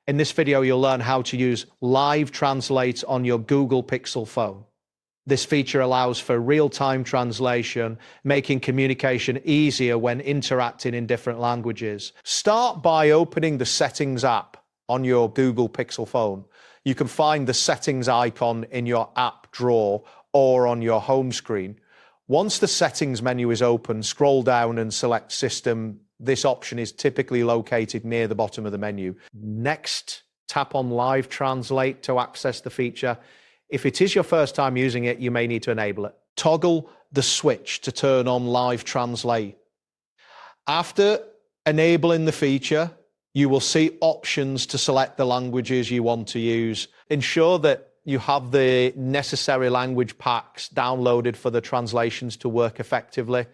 In this video, you'll learn how to use Live Translate on your Google Pixel phone. This feature allows for real-time translation, making communication easier when interacting in different languages. Start by opening the Settings app on your Google Pixel phone. You can find the Settings icon in your app drawer or on your home screen. Once the Settings menu is open, scroll down and select System. This option is typically located near the bottom of the menu. Next, tap on Live Translate to access the feature. If it is your first time using it, you may need to enable it. Toggle the switch to turn on Live Translate. After enabling the feature, you will see options to select the languages you want to use. Ensure that you have the necessary language packs downloaded for the translations to work effectively.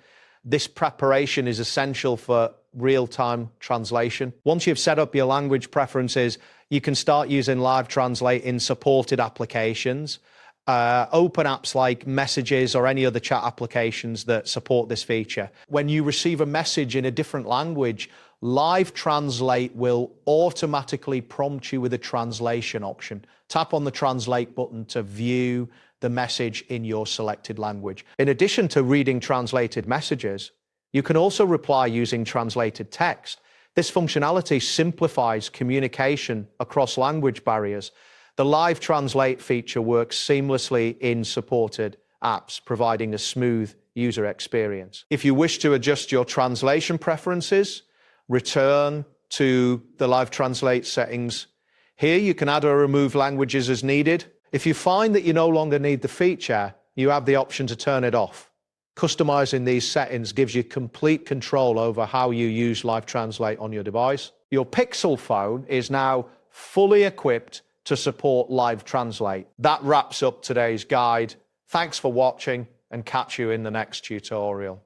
This preparation is essential for real-time translation. Once you've set up your language preferences, you can start using Live Translate in supported applications. Open apps like Messages or any other chat applications that support this feature. When you receive a message in a different language, Live Translate will automatically prompt you with a translation option. Tap on the Translate button to view the message in your selected language. In addition to reading translated messages, you can also reply using translated text. This functionality simplifies communication across language barriers. The Live Translate feature works seamlessly in supported apps, providing a smooth user experience. If you wish to adjust your translation preferences, return to the Live Translate settings. Here you can add or remove languages as needed. If you find that you no longer need the feature, you have the option to turn it off. Customizing these settings gives you complete control over how you use Live Translate on your device. Your Pixel phone is now fully equipped to support Live Translate. That wraps up today's guide. Thanks for watching and catch you in the next tutorial.